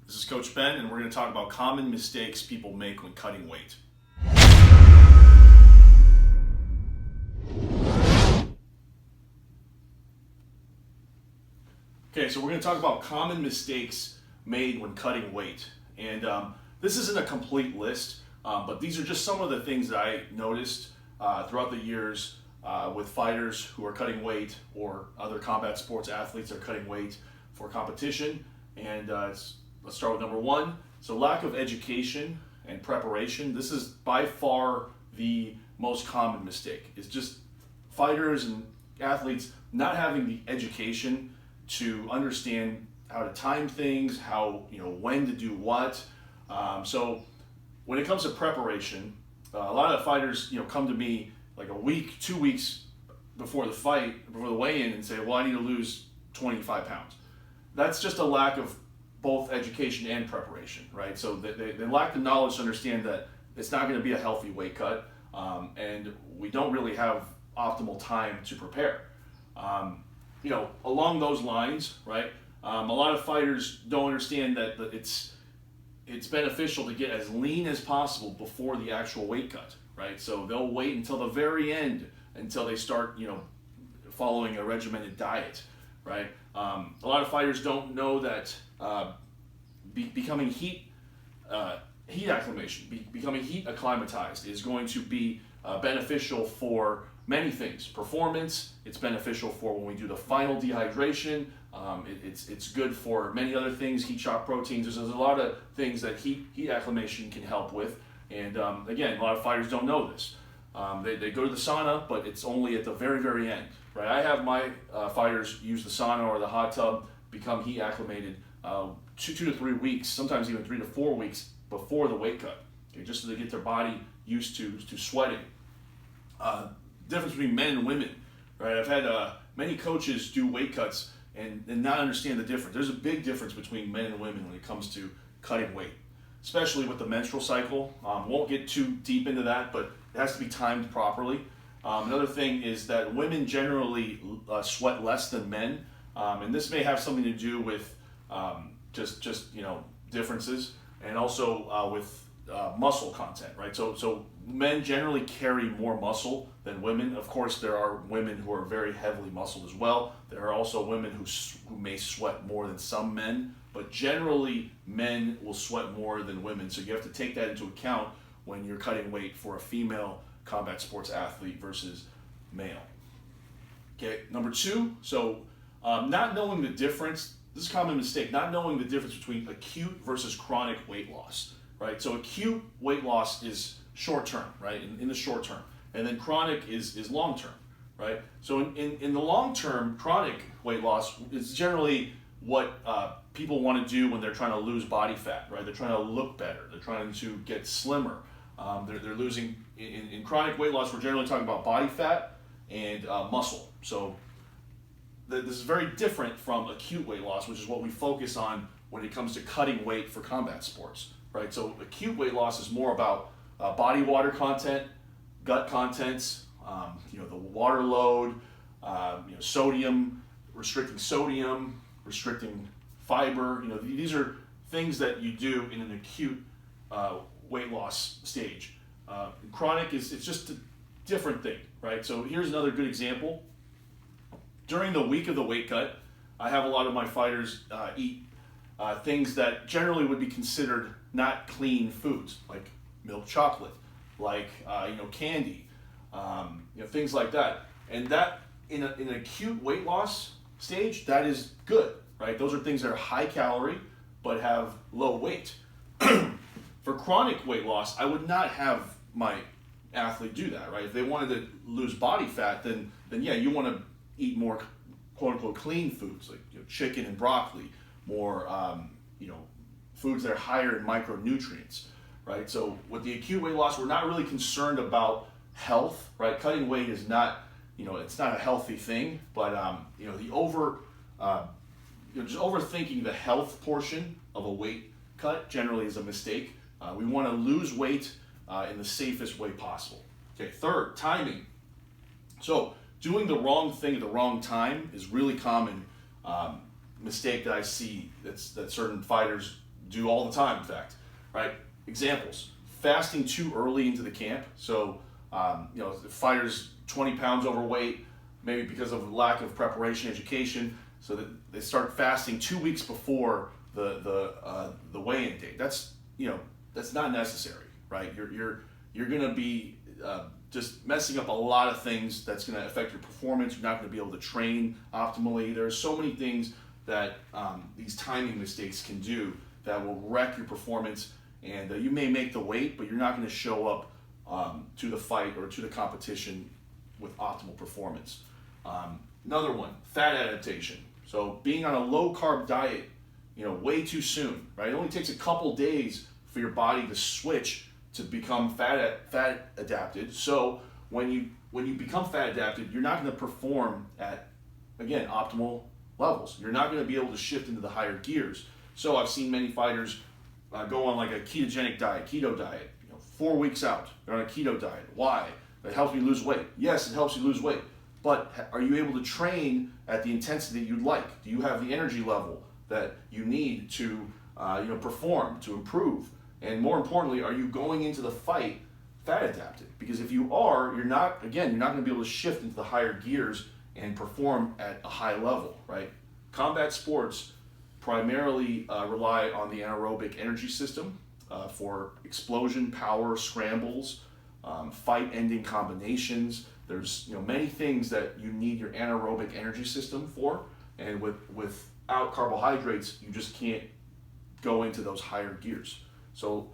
This is Coach Ben, and we're going to talk about common mistakes people make when cutting weight. Okay, so we're going to talk about common mistakes made when cutting weight. And this isn't a complete list, but these are just some of the things that I noticed throughout the years with fighters who are cutting weight or other combat sports athletes that are cutting weight for competition. And let's start with number one. So lack of education and preparation. This is by far the most common mistake. It's just fighters and athletes not having the education to understand how to time things, when to do what. So when it comes to preparation, a lot of fighters, come to me like a week, 2 weeks before the fight, before the weigh-in, and say, well, I need to lose 25 pounds. That's just a lack of both education and preparation, right? So they lack the knowledge to understand that it's not going to be a healthy weight cut, and we don't really have optimal time to prepare. Along those lines, right? A lot of fighters don't understand that it's beneficial to get as lean as possible before the actual weight cut, right? So they'll wait until the very end until they start, following a regimented diet, right? A lot of fighters don't know that becoming heat acclimatized is going to be beneficial for many things. Performance, it's beneficial for when we do the final dehydration. It's good for many other things, heat shock proteins. There's a lot of things that heat acclimation can help with. And again, a lot of fighters don't know this. They go to the sauna, but it's only at the very, very end, right? I have my fighters use the sauna or the hot tub, become heat acclimated 2 to 3 weeks, sometimes even 3 to 4 weeks before the weight cut, okay, just so they get their body used to sweating. Difference between men and women, right? I've had many coaches do weight cuts and not understand the difference. There's a big difference between men and women when it comes to cutting weight, especially with the menstrual cycle. Won't get too deep into that, but it has to be timed properly. Another thing is that women generally sweat less than men, and this may have something to do with just differences, and also with muscle content, right? So men generally carry more muscle than women. Of course, there are women who are very heavily muscled as well. There are also women who may sweat more than some men, but generally men will sweat more than women. So you have to take that into account when you're cutting weight for a female combat sports athlete versus male. Okay, number two, so not knowing the difference. This is a common mistake, not knowing the difference between acute versus chronic weight loss, right? So acute weight loss is short term, right? In the short term. And then chronic is long term, right? So in the long term, chronic weight loss is generally what people want to do when they're trying to lose body fat, right? They're trying to look better. They're trying to get slimmer. They're losing, in chronic weight loss, we're generally talking about body fat and muscle. So this is very different from acute weight loss, which is what we focus on when it comes to cutting weight for combat sports, right? So acute weight loss is more about body water content, gut contents, the water load, sodium, restricting fiber. These are things that you do in an acute weight loss stage. Chronic it's just a different thing, right? So here's another good example. During the week of the weight cut, I have a lot of my fighters eat things that generally would be considered not clean foods, like milk chocolate, like candy, things like that. And that in an acute weight loss stage, that is good, right? Those are things that are high calorie but have low weight. For chronic weight loss, I would not have my athlete do that, right? If they wanted to lose body fat, then yeah, you want to eat more quote unquote clean foods like chicken and broccoli, more foods that are higher in micronutrients, right? So with the acute weight loss, we're not really concerned about health, right? Cutting weight is not, it's not a healthy thing, but just overthinking the health portion of a weight cut generally is a mistake. We want to lose weight in the safest way possible. Okay, third, timing. So doing the wrong thing at the wrong time is really common mistake that I see that certain fighters do all the time, in fact, right? Examples: fasting too early into the camp. So, the fighter's 20 pounds overweight, maybe because of lack of preparation, education, so that they start fasting 2 weeks before the weigh-in date. That's not necessary, right? You're going to be just messing up a lot of things. That's going to affect your performance. You're not going to be able to train optimally. There are so many things that these timing mistakes can do that will wreck your performance, and you may make the weight, but you're not going to show up to the fight or to the competition with optimal performance. Another one, fat adaptation. So being on a low carb diet, way too soon, right? It only takes a couple days for your body to switch to become fat adapted. So when you become fat adapted, you're not going to perform at, again, optimal levels. You're not going to be able to shift into the higher gears. So I've seen many fighters go on like a ketogenic diet, keto diet, 4 weeks out, they're on a keto diet. Why? It helps me lose weight. Yes, it helps you lose weight, but are you able to train at the intensity you'd like? Do you have the energy level that you need to perform, to improve? And more importantly, are you going into the fight fat adapted? Because if you are, you're not going to be able to shift into the higher gears and perform at a high level, right? Combat sports primarily rely on the anaerobic energy system for explosion, power, scrambles, fight-ending combinations. There's many things that you need your anaerobic energy system for, and without carbohydrates, you just can't go into those higher gears. So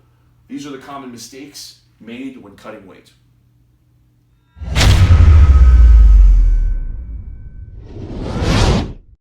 these are the common mistakes made when cutting weight.